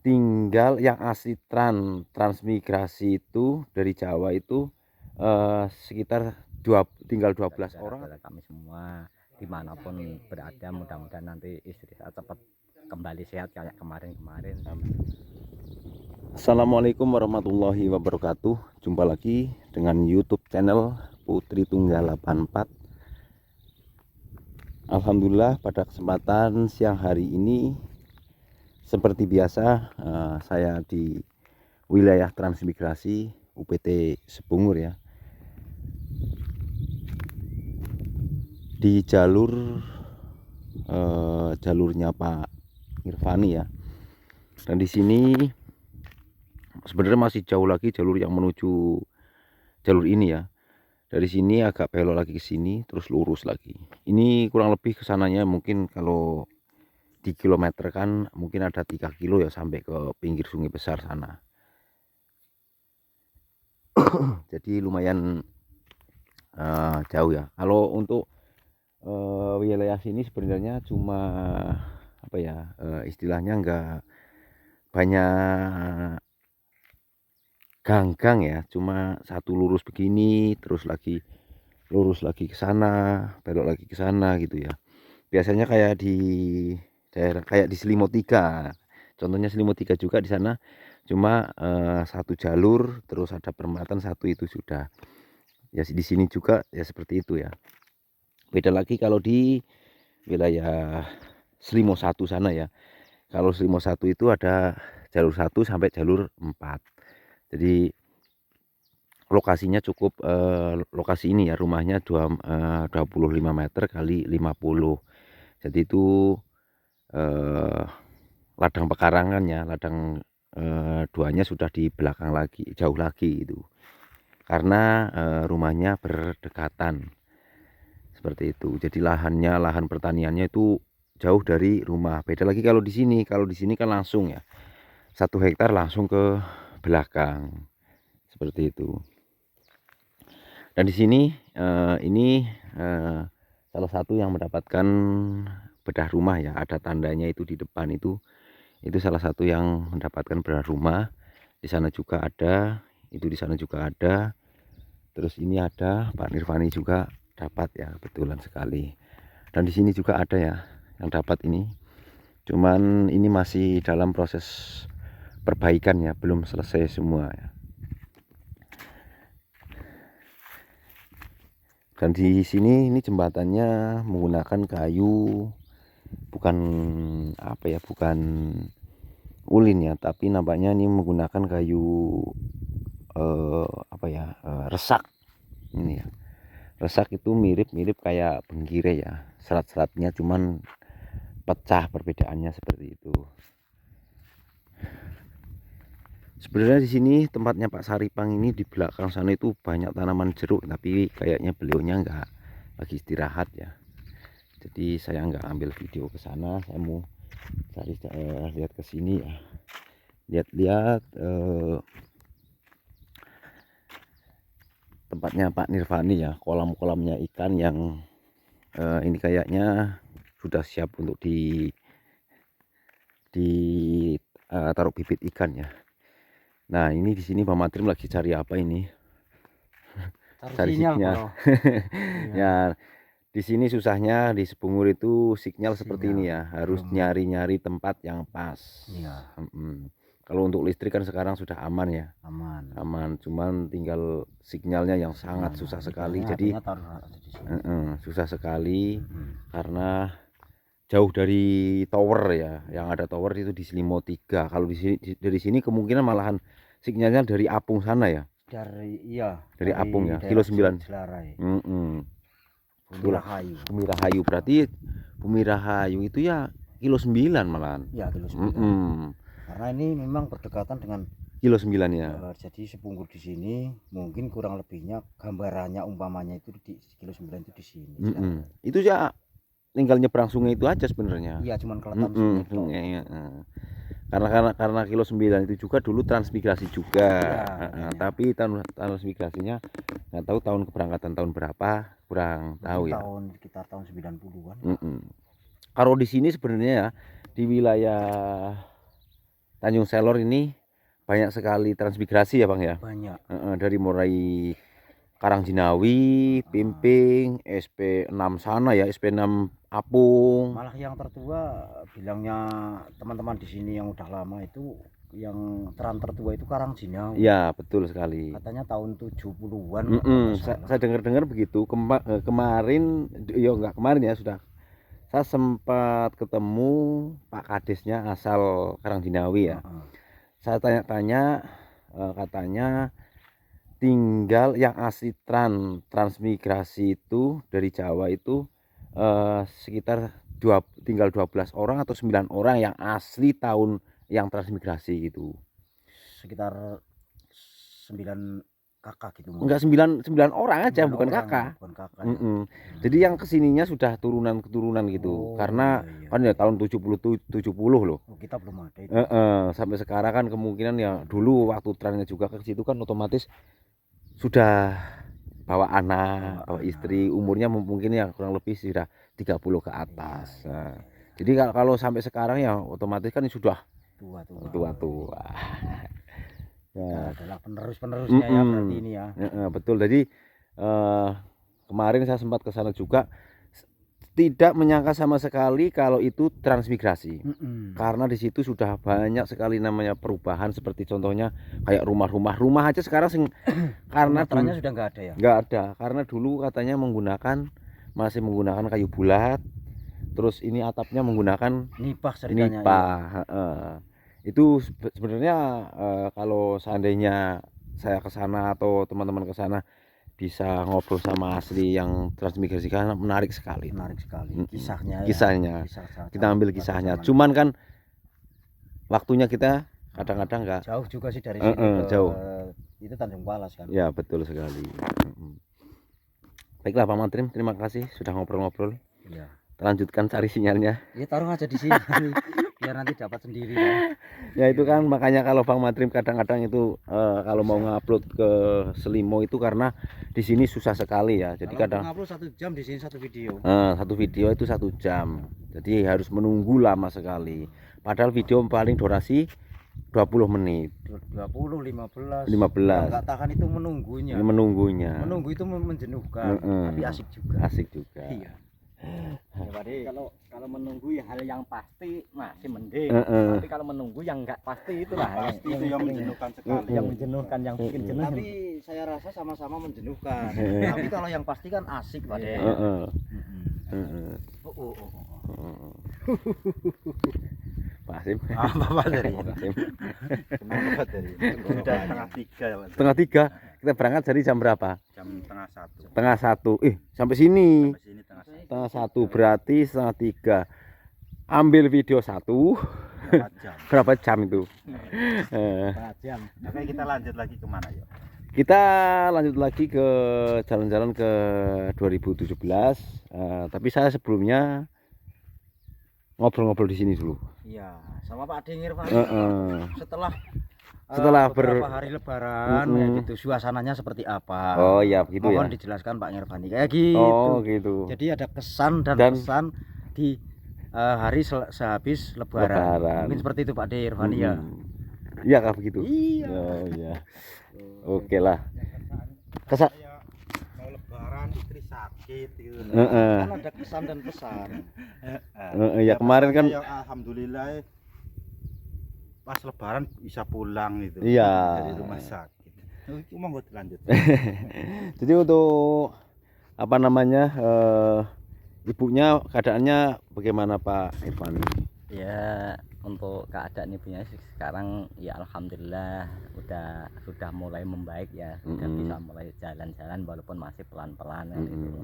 tinggal yang asli transmigrasi itu dari Jawa itu sekitar tinggal 12 orang. Saudara-saudara kami semua dimanapun berada, mudah-mudahan nanti istri saya cepat kembali sehat kayak kemarin-kemarin. Assalamualaikum warahmatullahi wabarakatuh. Jumpa lagi dengan YouTube channel Putri Tunggal 84. Alhamdulillah pada kesempatan siang hari ini seperti biasa saya di wilayah transmigrasi UPT Sebungur ya, di jalurnya Pak Irfani ya. Dan di sini sebenarnya masih jauh lagi jalur yang menuju jalur ini ya. Dari sini agak belok lagi ke sini terus lurus lagi. Ini kurang lebih kesananya mungkin kalau di kilometer kan mungkin ada 3 kilo ya sampai ke pinggir sungai besar sana. Jadi lumayan jauh ya. Kalau untuk wilayah sini sebenarnya cuma apa ya, istilahnya enggak banyak ganggang ya, cuma satu lurus begini terus lagi lurus lagi ke sana, belok lagi ke sana gitu ya. Biasanya kayak di daerah kayak di Selimo 3. Contohnya Selimo 3 juga di sana, cuma satu jalur terus ada perempatan satu itu sudah. Ya di sini juga ya seperti itu ya. Beda lagi kalau di wilayah Selimo 1 sana ya. Kalau Selimo 1 itu ada jalur 1 sampai jalur 4. Jadi lokasinya cukup lokasi ini ya, rumahnya 25 meter kali 50. Jadi itu ladang pekarangan ya, ladang duanya sudah di belakang lagi, jauh lagi itu. Karena rumahnya berdekatan. Seperti itu. Jadi lahan pertaniannya itu jauh dari rumah. Beda lagi kalau di sini. Kalau di sini kan langsung ya. 1 hektar langsung ke belakang. Seperti itu. Dan di sini ini salah satu yang mendapatkan bedah rumah ya, ada tandanya itu di depan itu salah satu yang mendapatkan bedah rumah. Di sana juga ada, itu di sana juga ada. Terus ini ada Pak Nirvani juga dapat ya, kebetulan sekali. Dan di sini juga ada ya yang dapat ini. Cuman ini masih dalam proses perbaikan ya, belum selesai semua ya. Dan di sini ini jembatannya menggunakan kayu, bukan apa ya, bukan ulin ya, tapi nampaknya ini menggunakan kayu apa ya, resak ini ya. Resak itu mirip-mirip kayak benggire ya, serat-seratnya cuman pecah, perbedaannya seperti itu. Sebenarnya di sini tempatnya Pak Saripang ini di belakang sana itu banyak tanaman jeruk, tapi kayaknya beliaunya enggak, lagi istirahat ya. Jadi saya enggak ambil video ke sana, saya mau cari lihat ke sini ya. Lihat-lihat tempatnya Pak Nirvani ya, kolam-kolamnya ikan yang ini kayaknya sudah siap untuk taruh bibit ikan ya. Nah, ini di sini Pak Matrim lagi cari apa ini? Cari sinyal. Ya, di sini susahnya di Sebungur itu sinyal seperti ini ya, harus nyari-nyari tempat yang pas. Iya. Kalau untuk listrik kan sekarang sudah aman ya. Aman, cuman tinggal sinyalnya yang sangat susah sekali. Jadi susah sekali karena jauh dari tower ya. Yang ada tower itu di Selimo 3. Kalau di sini dari sini kemungkinan malahan sinyalnya dari Apung sana ya. Dari Apung ya, kilo 9. Bumi Rahayu. Berarti Bumi Rahayu itu ya kilo 9 malahan. Ya, kilo 9. Karena ini memang berdekatan dengan kilo 9 ya. Jadi Sebungur di sini mungkin kurang lebihnya gambarannya umpamanya itu di kilo 9 itu di sini. Itu ya tinggal nyebrang sungai itu aja sebenarnya. Iya, cuman kelihatan sungai. Karena kilo 9 itu juga dulu transmigrasi juga. Tapi transmigrasinya nggak tahu tahun keberangkatan tahun berapa, kurang tahu ya. Sekitar tahun 90-an. Kalau di sini sebenarnya ya, di wilayah Tanjung Selor ini banyak sekali transmigrasi ya Bang ya. banyak. Dari mulai Karangjinawi, Pimping, SP6 sana ya, SP6 Apung. Malah yang tertua bilangnya teman-teman di sini yang udah lama itu, yang teran tertua itu Karangjinawi. Ya betul sekali. Katanya tahun 70-an. Saya dengar-dengar begitu. Kemarin, ya enggak kemarin ya, sudah saya sempat ketemu Pak Kadesnya asal Karangjinawi ya. Saya tanya-tanya, katanya tinggal yang asli transmigrasi itu dari Jawa itu sekitar tinggal 12 orang atau 9 orang yang asli tahun yang transmigrasi gitu. Sekitar 9 kakak gitu. Enggak, 9 orang aja, 9 bukan orang, kakak. bukan kakak ya. Jadi yang kesininya sudah turunan-keturunan gitu. Oh, Karena iya. kan ya tahun 70 loh. Oh, kita belum ada itu. Sampai sekarang kan kemungkinan ya dulu waktu trennya juga ke situ kan otomatis sudah bawa anak, bawa istri, umurnya mungkin ya kurang lebih sudah 30 ke atas. Nah, jadi kalau sampai sekarang ya otomatis kan sudah tua-tua. Nah, adalah penerus-penerusnya ya berarti ini ya. Betul. Jadi kemarin saya sempat ke sana juga, tidak menyangka sama sekali kalau itu transmigrasi. Karena di situ sudah banyak sekali namanya perubahan, seperti contohnya kayak rumah aja sekarang karena dulunya sudah nggak ada ya. Nggak ada, karena dulu katanya masih menggunakan kayu bulat, terus ini atapnya menggunakan Nipah ceritanya. Itu sebenarnya kalau seandainya saya ke sana atau teman-teman ke sana bisa ngobrol sama asli yang transmigrasi, karena menarik sekali. Kisahnya. Kita ambil kisahnya. Cuman kan waktunya kita kadang-kadang nggak jauh juga sih dari sini jauh. Itu Tanjung Palas kan. Ya betul sekali. Baiklah Pak Mantrim, terima kasih sudah ngobrol-ngobrol. Iya. Lanjutkan cari sinyalnya. Ya taruh aja di sini biar nanti dapat sendiri kan. Ya itu kan makanya kalau Bang Mantrim kadang-kadang itu kalau mau ngupload ke Selimo itu karena di sini susah sekali ya. Jadi kalau kadang ngupload 1 jam, di sini 1 video. Satu video itu 1 jam. Jadi harus menunggu lama sekali. Padahal video paling durasi 20 menit. 20, 15. 15. Enggak tahan itu menunggunya. Menunggu itu menjenuhkan, tapi asik juga. Iya. Ya, kalau menunggu ya hal yang pasti masih mending. Tapi kalau menunggu yang enggak pasti itulah yang menjenuhkan sekali. Yang menjenuhkan, yang bikin jenuh. Tapi saya rasa sama-sama menjenuhkan. Tapi kalau yang pasti kan asik, Pak De. Pak Hasim. Apa dari? Kenapa dari? Sudah Setengah 3. Kita berangkat dari jam berapa? Jam setengah 1. Setengah 1. Sampai sini. Sampai sini Setengah 1 berarti setengah 3. Ambil video 1. Berapa jam itu? Jam. Oke, kita lanjut lagi kemana ya? Kita lanjut lagi ke jalan-jalan ke 2017. Tapi saya sebelumnya ngobrol-ngobrol di sini dulu. Iya, sama Pak Dengir Pak. Setelah beberapa hari Lebaran ya gitu, suasananya seperti apa? Oh iya begitu. Mohon ya. dijelaskan Pak Nirvani kayak gitu. Oh gitu. Jadi ada kesan dan pesan di hari sehabis Lebaran. Mungkin seperti itu Pak Nirvani ya. Iya kah begitu? Iya. Oh iya. Oke lah. Kesan mau Lebaran istri sakit gitu. Kan ada kesan dan pesan. Ya kemarin kan ya, alhamdulillah pas Lebaran bisa pulang gitu. Iya. Dari rumah sakit. Cuma buat lanjut. Jadi untuk apa namanya ibunya keadaannya bagaimana Pak Irfan? Ya untuk keadaan ibunya sekarang ya alhamdulillah sudah mulai membaik ya, sudah bisa mulai jalan-jalan walaupun masih pelan-pelan kan gitu.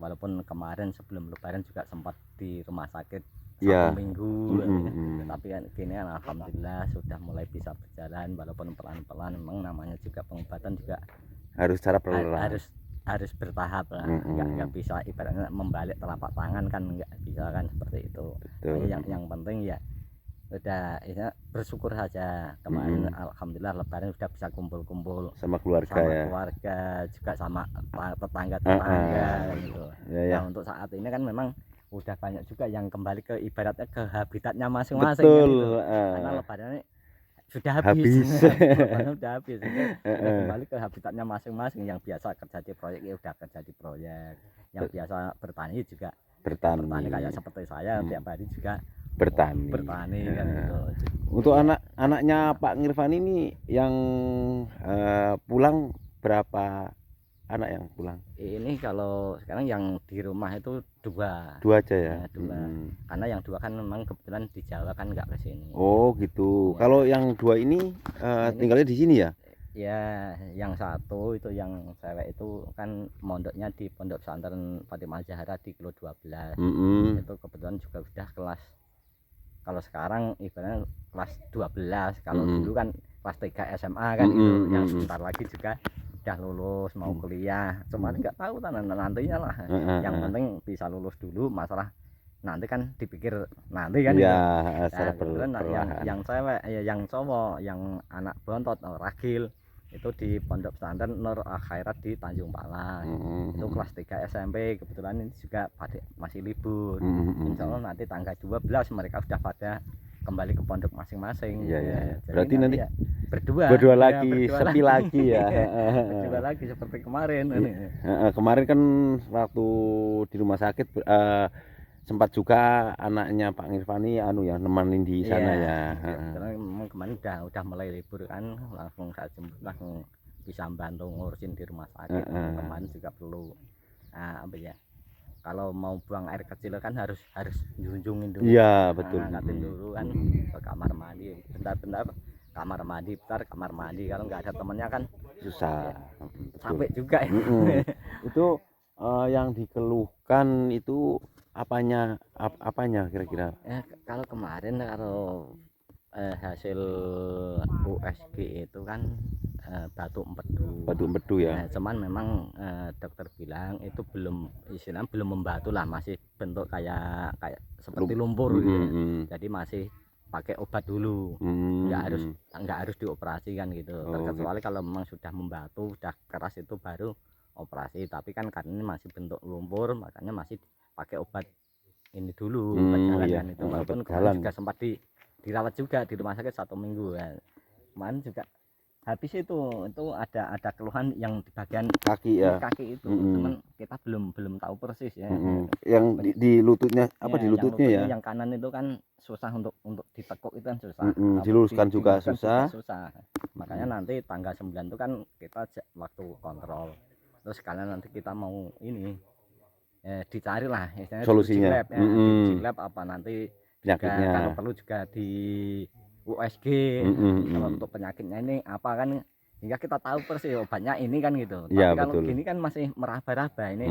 Walaupun kemarin sebelum Lebaran juga sempat di rumah sakit 1 minggu, tapi kan kini kan alhamdulillah sudah mulai bisa berjalan walaupun pelan-pelan. Memang namanya juga pengobatan juga harus cara perlahan. Harus bertahap lah, nggak bisa ibaratnya membalik telapak tangan kan, nggak bisa kan seperti itu. Yang penting ya udah bersyukur saja kemarin alhamdulillah Lebaran sudah bisa kumpul-kumpul sama keluarga juga sama tetangga gitu. Ya. Nah untuk saat ini kan memang udah banyak juga yang kembali ke ibaratnya ke habitatnya masing-masing. Betul. Kan, gitu. Karena lebarannya sudah habis. Sudah habis. Kembali ke habitatnya masing-masing. Yang biasa kerja di proyek ya udah kerja di proyek. Yang biasa bertani juga bertani kayak seperti saya tiap hari juga bertani kan gitu. Untuk anak-anaknya Pak Ngirfan ini yang pulang berapa anak yang pulang? Ini kalau sekarang yang di rumah itu dua aja ya? Dua. Karena yang dua kan memang kebetulan di Jawa kan nggak ke sini. Oh gitu. Ya. Kalau yang dua ini tinggalnya di sini ya? Ya, yang satu itu yang cewek itu kan mondoknya di Pondok Pesantren Fatimah Zahra di Kilo 12. Itu kebetulan juga sudah kelas, kalau sekarang ibaratnya kelas 12, kalau dulu kan kelas 3 SMA kan gitu. Yang sebentar lagi juga udah lulus mau kuliah. Cuman nggak tahu nantinya lah. Yang penting bisa lulus dulu, masalah nanti kan dipikir nanti kan ya, gitu. Yang cewek yang cowok yang anak bontot Ragil itu di Pondok Pesantren Nur Khairat di Tanjung Palas. Itu kelas 3 SMP, kebetulan ini juga masih libur. Insya Allah nanti tanggal 12 mereka sudah pada kembali ke pondok masing-masing. Ya. Berarti nanti ya, berdua lagi, sepi lagi ya. Berdua lagi seperti kemarin. Kemarin kan waktu di rumah sakit sempat juga anaknya Pak Ngirfani ya nemenin di sana ya. Karena memang kemarin udah mulai libur kan, langsung saya jemput, langsung bisa bantu ngurusin di rumah sakit. Kemarin juga perlu apa ya, kalau mau buang air kecil kan harus junjungin dulu. Iya betul. Ngatin dulu kan ke kamar mandi, bentar kamar mandi, kamar mandi, kalau nggak ada temennya kan susah. Sampai juga. Itu yang dikeluhkan itu apanya kira-kira? Kalau kemarin kalau hasil USG itu kan batuk empedu ya. Cuman memang dokter bilang itu belum membatu lah, masih bentuk kayak seperti lumpur gitu. Jadi masih pakai obat dulu, nggak harus dioperasi kan gitu. Kecuali kalau memang sudah membatu, sudah keras itu baru operasi. Tapi kan karena ini masih bentuk lumpur, makanya masih pakai obat ini dulu, obat jalan kan itu. Walaupun kemarin juga sempat dirawat juga di rumah sakit 1 minggu ya. Kemarin juga habis itu ada keluhan yang di bagian kaki itu. Cuman kita belum tahu persis ya. Yang di lututnya apa, di lututnya ya? Yang kanan itu kan susah untuk ditekuk, itu kan susah. Diluruskan juga susah. Makanya nanti tanggal 9 itu kan kita waktu kontrol. Terus sekalian nanti kita mau ini dicari lah istilahnya solusinya di lab apa nanti penyakitnya, kalau perlu juga di USG kalau untuk penyakitnya ini apa kan, hingga kita tahu persis obatnya ini kan gitu. Tapi ya, kalau betul. gini kan masih meraba-raba ini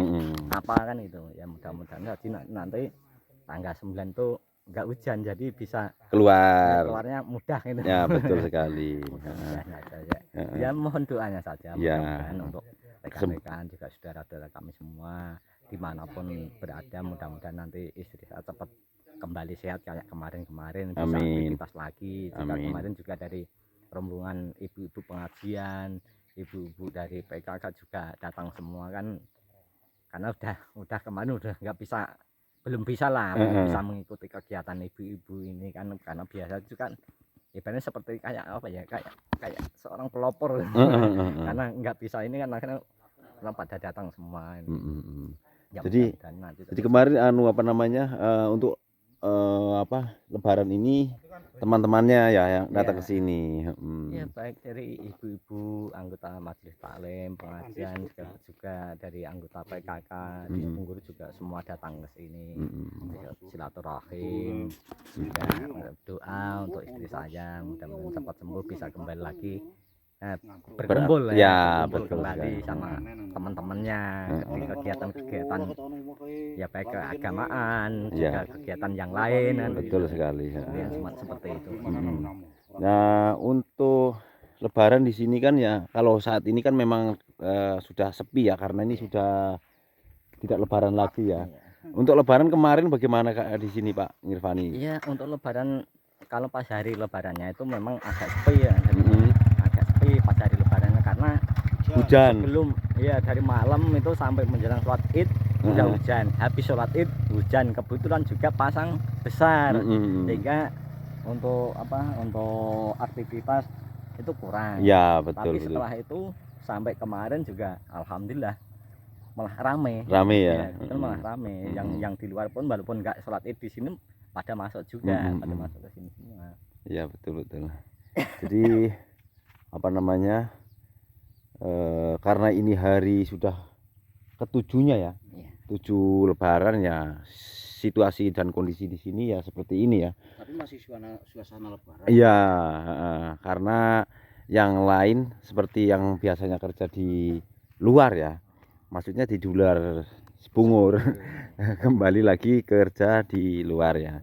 apa kan itu ya. Mudah-mudahan nanti tanggal 9 tuh nggak hujan, jadi bisa keluarnya mudah gitu ya. Betul sekali. Ya mohon doanya saja ya. Untuk rekan-rekan juga saudara-saudara kami semua dimanapun berada, mudah-mudahan nanti istri saya cepat kembali sehat kayak kemarin bisa aktivitas lagi. Juga kemarin juga dari rombongan ibu-ibu pengajian, ibu-ibu dari PKK juga datang semua kan, karena udah kemarin udah belum bisa mengikuti kegiatan ibu-ibu ini kan, karena biasa itu kan ibaratnya seperti kayak apa ya, kayak seorang pelopor karena nggak bisa ini kan, akhirnya pada datang semua ini. Ya, jadi kemarin untuk Lebaran ini teman-temannya ya yang datang ke sini. Ya baik dari ibu-ibu anggota majelis taklim pengajian, juga dari anggota PKK di Punggur juga semua datang ke sini. Silaturahim, juga doa untuk istri saya, mudah-mudahan cepat sembuh bisa kembali lagi berkumpul betul kembali sama teman-temannya di kegiatan ya baik keagamaan juga kegiatan yang lain kan. Betul sekali ya. Seperti itu. Nah untuk Lebaran di sini kan ya, kalau saat ini kan memang sudah sepi ya, karena ini sudah tidak Lebaran lagi ya. Untuk Lebaran kemarin bagaimana Kak di sini Pak Ngirfani? Iya, untuk Lebaran kalau pas hari Lebarannya itu memang agak sepi ya. Pas hari Lebarannya karena hujan. Sebelum dari malam itu sampai menjelang sholat Id sudah hujan. Habis sholat Id hujan, kebetulan juga pasang besar, sehingga untuk aktivitas itu kurang. Ya betul. Tapi setelah itu sampai kemarin juga alhamdulillah malah rame ya. Betul, malah rame. Yang di luar pun walaupun nggak sholat Id di sini pada masuk juga, pada masuk ke sini semua. Ya betul. Jadi apa namanya, karena ini hari sudah ketujuhnya ya, 7 Lebaran ya, situasi dan kondisi di sini ya seperti ini ya. Tapi masih suasana Lebaran. Iya, karena yang lain seperti yang biasanya kerja di luar ya, maksudnya di luar Bungur, kembali lagi kerja di luar ya.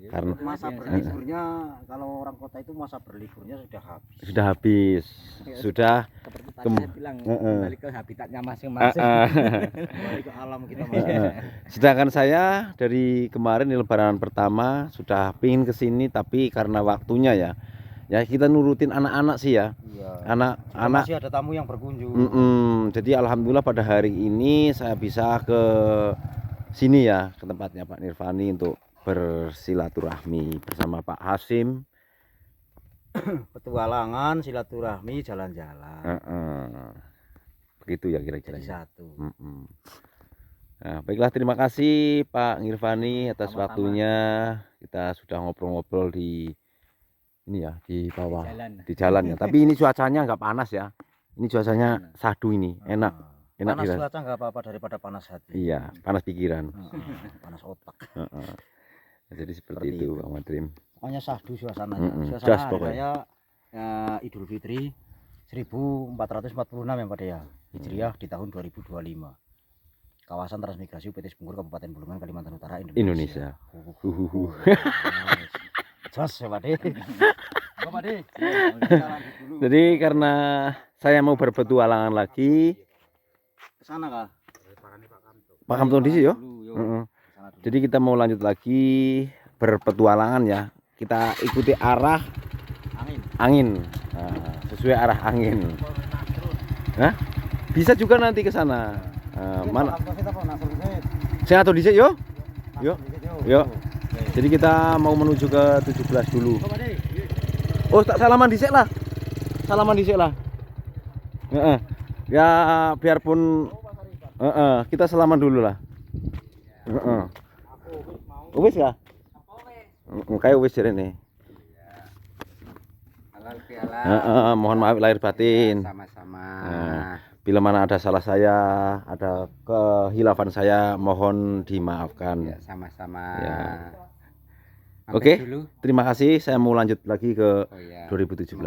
Karena masa berliburnya kalau orang kota itu masa berliburnya sudah habis. Sudah habis, sudah kembali ke habitatnya masing-masing. Kembali ke alam kita masing-masing. Sedangkan saya dari kemarin di Lebaran pertama sudah pingin kesini, tapi karena waktunya ya kita nurutin anak-anak sih ya. Anak-anak masih ada tamu yang berkunjung. Jadi alhamdulillah pada hari ini saya bisa ke sini ya, ke tempatnya Pak Nirvani untuk bersilaturahmi bersama Pak Hasim. Petualangan, silaturahmi, jalan-jalan. Begitu ya kira-kira. Jadi satu. Nah, baiklah, terima kasih Pak Nirvani atas Sama-sama. waktunya. Kita sudah ngobrol-ngobrol di ini ya, di bawah, di jalan ya. Tapi ini cuacanya nggak panas ya. Ini cuacanya sadu ini, enak Panas dirasakan. cuaca nggak apa-apa daripada panas hati. Iya, panas pikiran. Panas otak. Jadi seperti itu Bang Madrim. Pokoknya sahdu suasananya. Jas Suasana pokoknya. raya Idul Fitri 1446 ya Pak ya. Hijriah di tahun 2025. Kawasan Transmigrasi UPT Bungur Kabupaten Bulungan Kalimantan Utara Indonesia. Jos ya Pak De. Pak De. Jadi karena saya mau berpetualangan lagi, Ke sana kah? Pak Kamton di sini yo. Jadi kita mau lanjut lagi berpetualangan ya. Kita ikuti arah angin. Nah, sesuai arah angin. Hah? Bisa juga nanti ke sana. Mana? Saya atau dhisik yo? Yo. Jadi kita mau menuju ke 17 dulu. Oh, tak salaman dhisik lah. Salaman dhisik lah. Ya biarpun kita salaman dulu lah. Wis ya? Kayak wis jarene. Mohon maaf lahir batin. Sama-sama. Bila mana ada salah saya, ada kehilafan saya, mohon dimaafkan. Sama-sama. Ya. Oke, terima kasih. Saya mau lanjut lagi ke 2017.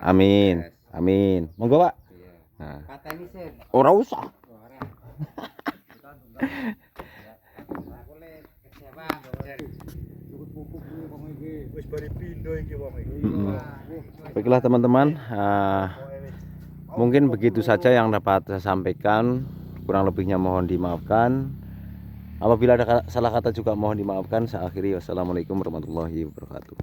Amin. Amin. Monggo, Pak. Nah. Ora usah. Baiklah teman-teman, mungkin begitu saja yang dapat saya sampaikan. Kurang lebihnya mohon dimaafkan. Apabila ada salah kata juga mohon dimaafkan. Saya akhiri. Wassalamualaikum warahmatullahi wabarakatuh.